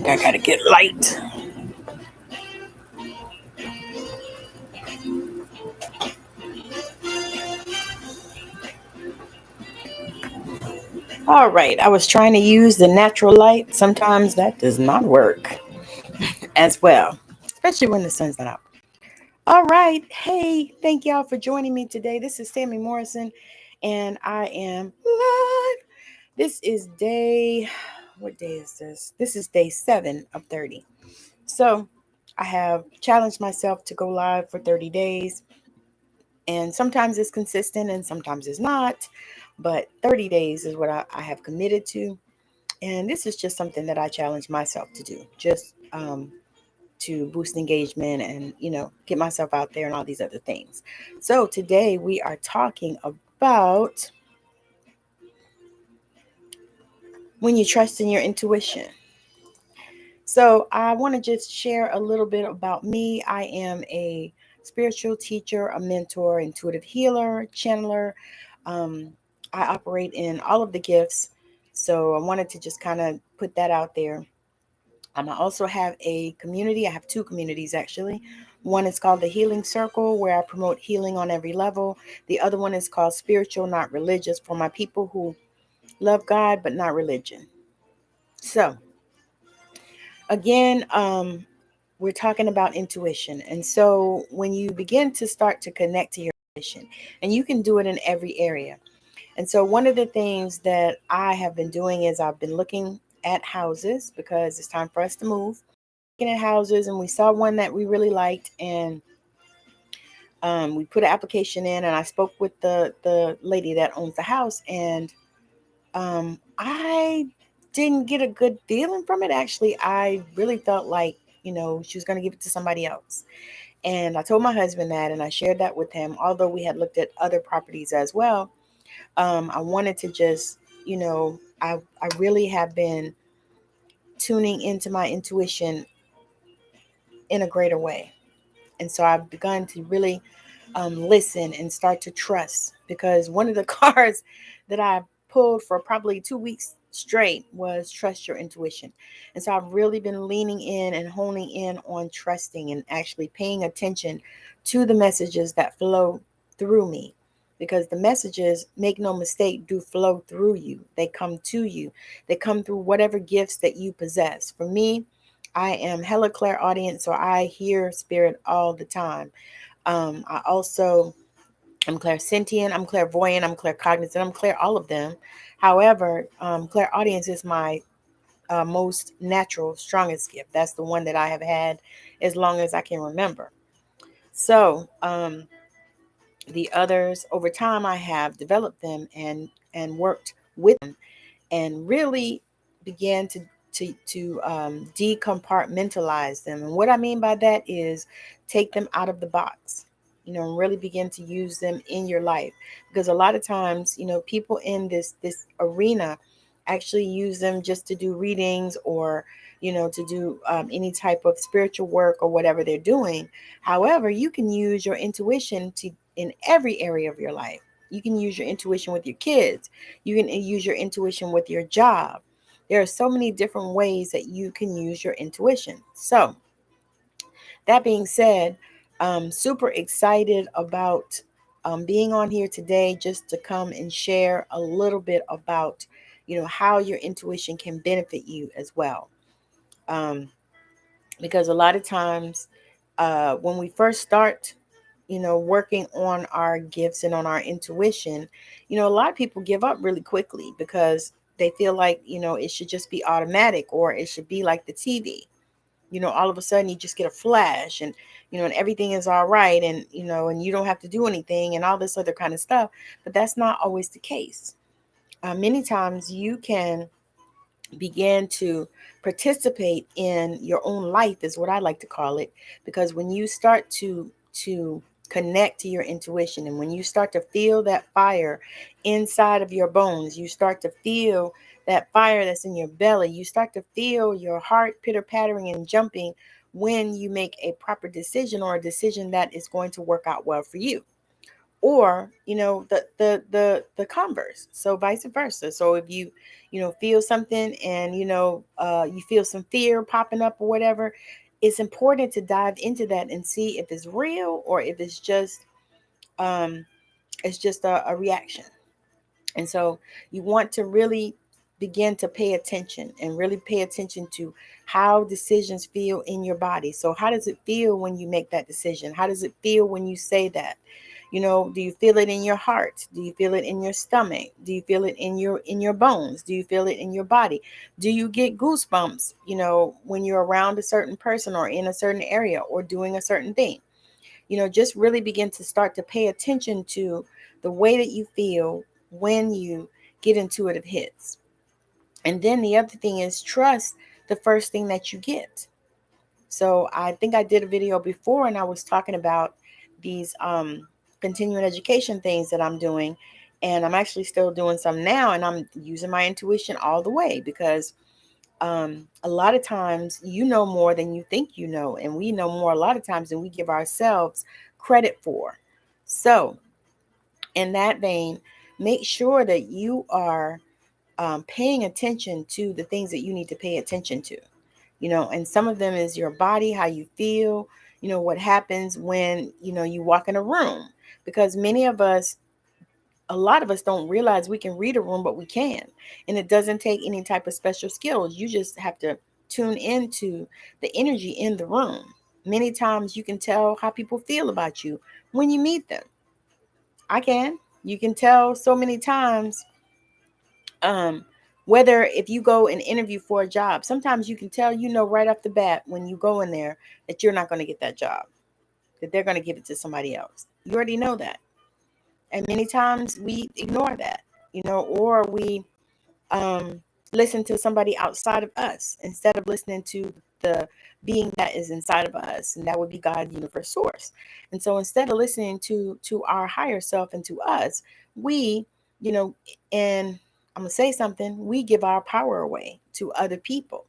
I gotta get light. All right, I was trying to use the natural light. Sometimes that does not work as well, especially when the sun's not out. All right, hey, thank y'all for joining me today. This is Tammy Morrison, and I am live. This is what day is this? This is day 7 of 30. So I have challenged myself to go live for 30 days. And sometimes it's consistent and sometimes it's not. But 30 days is what I have committed to. And this is just something that I challenge myself to do, just to boost engagement and, get myself out there and all these other things. So today we are talking about when you trust in your intuition. So I want to just share a little bit about me. I am a spiritual teacher, a mentor, intuitive healer, channeler. I operate in all of the gifts. So I wanted to just kind of put that out there. I also have a community. I have 2 communities, actually. One is called the Healing Circle, where I promote healing on every level. The other one is called Spiritual, Not Religious, for my people who love God, but not religion. So again, we're talking about intuition. And so when you begin to start to connect to your intuition, and you can do it in every area. And so one of the things that I have been doing is I've been looking at houses because it's time for us to move. Looking at houses, and we saw one that we really liked, and we put an application in, and I spoke with the lady that owns the house, and I didn't get a good feeling from it. Actually, I really felt like, she was going to give it to somebody else. And I told my husband that, and I shared that with him, although we had looked at other properties as well. I wanted to just, I really have been tuning into my intuition in a greater way. And so I've begun to really listen and start to trust, because one of the cards that I pulled for probably 2 weeks straight was trust your intuition. And so I've really been leaning in and honing in on trusting and actually paying attention to the messages that flow through me, because the messages, make no mistake, do flow through you. They come to you. They come through whatever gifts that you possess. For me, I am hella clairaudient, so I hear spirit all the time. I'm clairsentient, I'm clairvoyant, I'm claircognizant, I'm clair all of them. However, clairaudience is my most natural, strongest gift. That's the one that I have had as long as I can remember. So the others, over time, I have developed them and worked with them, and really began to decompartmentalize them. And what I mean by that is take them out of the box, and really begin to use them in your life. Because a lot of times, people in this arena actually use them just to do readings, or to do any type of spiritual work or whatever they're doing. However, you can use your intuition to in every area of your life. You can use your intuition with your kids. You can use your intuition with your job. There are so many different ways that you can use your intuition. So that being said, I'm super excited about being on here today, just to come and share a little bit about, how your intuition can benefit you as well. Um, because a lot of times when we first start, working on our gifts and on our intuition, a lot of people give up really quickly because they feel like, it should just be automatic, or it should be like the TV. All of a sudden you just get a flash, and, and everything is all right. And, and you don't have to do anything and all this other kind of stuff. But that's not always the case. Many times you can begin to participate in your own life, is what I like to call it. Because when you start to connect to your intuition, and when you start to feel that fire inside of your bones, you start to feel that fire that's in your belly, you start to feel your heart pitter pattering and jumping when you make a proper decision, or a decision that is going to work out well for you. or, the converse. So vice versa. So if you, feel something, and, you feel some fear popping up or whatever, it's important to dive into that and see if it's real, or if um, it's just a reaction. And so you want to really begin to pay attention, and really pay attention to how decisions feel in your body. So how does it feel when you make that decision? How does it feel when you say that? Do you feel it in your heart? Do you feel it in your stomach? Do you feel it in your bones? Do you feel it in your body? Do you get goosebumps, when you're around a certain person, or in a certain area, or doing a certain thing? Just really begin to start to pay attention to the way that you feel when you get intuitive hits. And then the other thing is, trust the first thing that you get. So I think I did a video before, and I was talking about these continuing education things that I'm doing. And I'm actually still doing some now, and I'm using my intuition all the way, because a lot of times you know more than you think you know, and we know more a lot of times than we give ourselves credit for. So in that vein, make sure that you are paying attention to the things that you need to pay attention to, and some of them is your body, how you feel, what happens when, you walk in a room, because a lot of us don't realize we can read a room, but we can. And it doesn't take any type of special skills. You just have to tune into the energy in the room. Many times you can tell how people feel about you when you meet them. I can. You can tell so many times, um, whether if you go and interview for a job, sometimes you can tell, right off the bat when you go in there, that you're not going to get that job, that they're going to give it to somebody else. You already know that. And many times we ignore that, or we um, listen to somebody outside of us instead of listening to the being that is inside of us, and that would be God, universe, source. And so instead of listening to our higher self and to us, we, and I'm gonna say something, we give our power away to other people.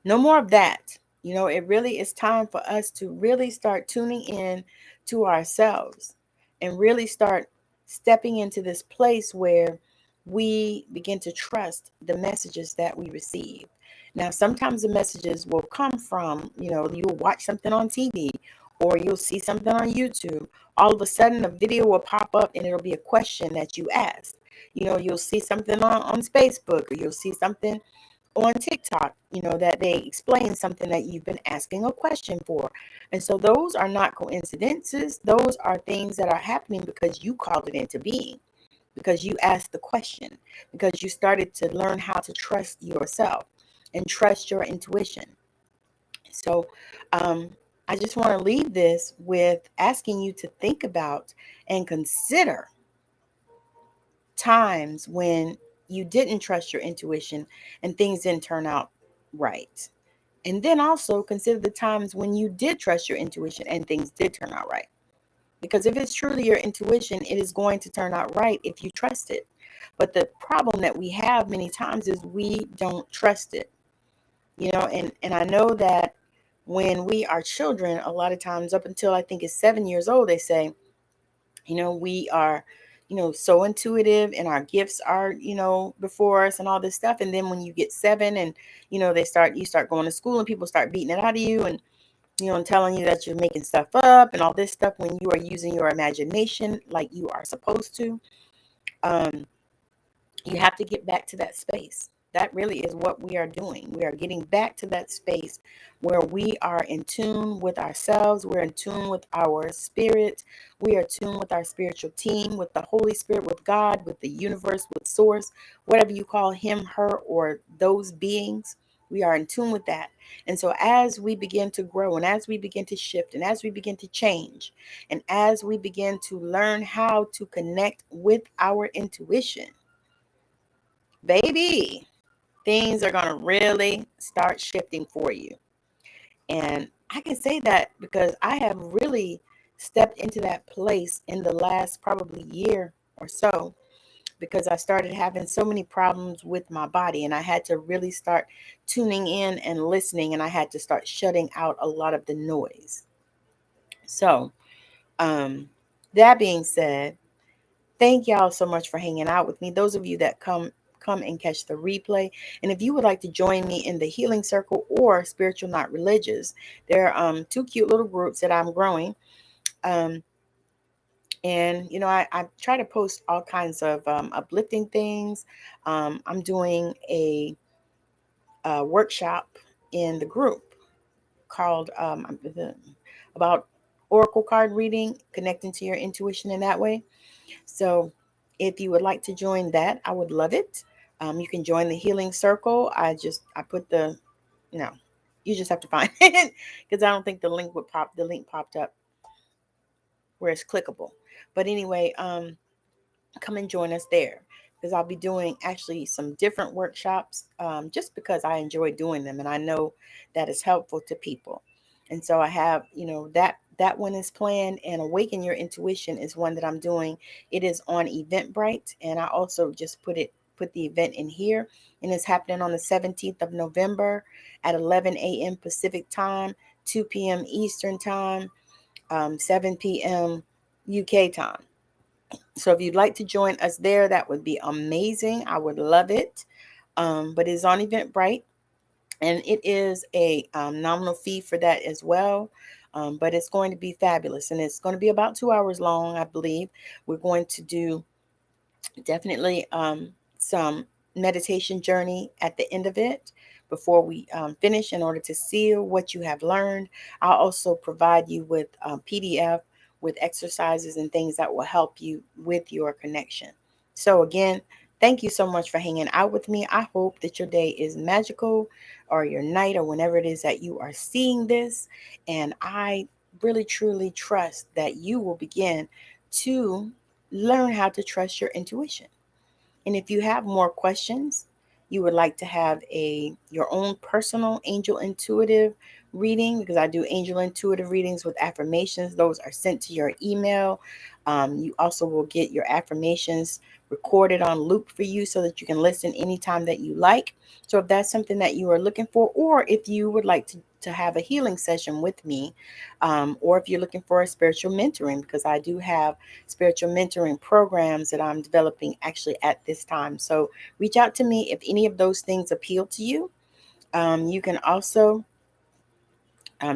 No more of that. It really is time for us to really start tuning in to ourselves, and really start stepping into this place where we begin to trust the messages that we receive. Now, sometimes the messages will come from, you'll watch something on TV, or you'll see something on YouTube. All of a sudden, a video will pop up, and it'll be a question that you asked. You'll see something on Facebook, or you'll see something on TikTok, that they explain something that you've been asking a question for. And so those are not coincidences. Those are things that are happening because you called it into being, because you asked the question, because you started to learn how to trust yourself and trust your intuition. So I just want to leave this with asking you to think about and consider times when you didn't trust your intuition and things didn't turn out right. And then also consider the times when you did trust your intuition and things did turn out right. Because if it's truly your intuition, it is going to turn out right if you trust it. But the problem that we have many times is we don't trust it. And I know that when we are children, a lot of times up until I think it's 7 years old, they say, we are, so intuitive, and our gifts are, before us and all this stuff. And then when you get 7, and, you start going to school, and people start beating it out of you, and, and telling you that you're making stuff up and all this stuff, when you are using your imagination like you are supposed to. You have to get back to that space. That really is what we are doing. We are getting back to that space where we are in tune with ourselves. We're in tune with our spirit. We are tuned with our spiritual team, with the Holy Spirit, with God, with the universe, with source, whatever you call him, her, or those beings. We are in tune with that. And so as we begin to grow, and as we begin to shift, and as we begin to change, and as we begin to learn how to connect with our intuition, baby, things are going to really start shifting for you. And I can say that because I have really stepped into that place in the last probably year or so, because I started having so many problems with my body, and I had to really start tuning in and listening, and I had to start shutting out a lot of the noise. So, that being said, thank y'all so much for hanging out with me. Those of you that come and catch the replay. And if you would like to join me in the Healing Circle or Spiritual Not Religious, there are two cute little groups that I'm growing. And, I try to post all kinds of uplifting things. I'm doing a workshop in the group called about oracle card reading, connecting to your intuition in that way. So if you would like to join that, I would love it. You can join the Healing Circle. I put no, you just have to find it because I don't think the link popped up where it's clickable. But anyway, come and join us there because I'll be doing actually some different workshops just because I enjoy doing them and I know that is helpful to people. And so I have, that one is planned, and Awaken Your Intuition is one that I'm doing. It is on Eventbrite, and I also just put the event in here, and it's happening on the 17th of November at 11 a.m. Pacific time, 2 p.m. Eastern time, 7 p.m. UK time. So if you'd like to join us there, that would be amazing. I would love it. But it's on Eventbrite, and it is a nominal fee for that as well. But it's going to be fabulous, and it's going to be about 2 hours long, I believe. We're going to do definitely some meditation journey at the end of it before we finish in order to seal what you have learned. I'll also provide you with PDF with exercises and things that will help you with your connection. So again, thank you so much for hanging out with me. I hope that your day is magical, or your night, or whenever it is that you are seeing this. And I really, truly trust that you will begin to learn how to trust your intuition. And if you have more questions, you would like to have your own personal angel intuitive reading, because I do angel intuitive readings with affirmations. Those are sent to your email. You also will get your affirmations recorded on loop for you so that you can listen anytime that you like. So if that's something that you are looking for, or if you would like to have a healing session with me, or if you're looking for a spiritual mentoring, because I do have spiritual mentoring programs that I'm developing actually at this time. So reach out to me if any of those things appeal to you. You can also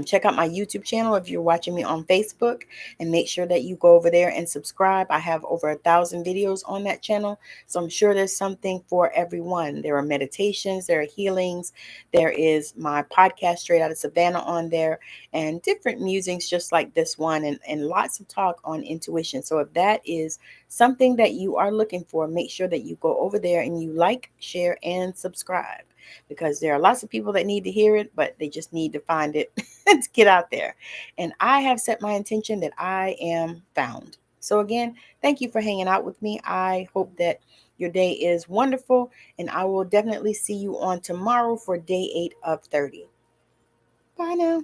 check out my YouTube channel if you're watching me on Facebook, and make sure that you go over there and subscribe. I have over 1,000 videos on that channel, so I'm sure there's something for everyone. There are meditations, there are healings, there is my podcast Straight Outta Savannah on there, and different musings just like this one, and lots of talk on intuition. So if that is something that you are looking for, make sure that you go over there and you like, share, and subscribe, because there are lots of people that need to hear it, but they just need to find it to get out there. And I have set my intention that I am found. So again, thank you for hanging out with me. I hope that your day is wonderful, and I will definitely see you on tomorrow for day 8 of 30. Bye now.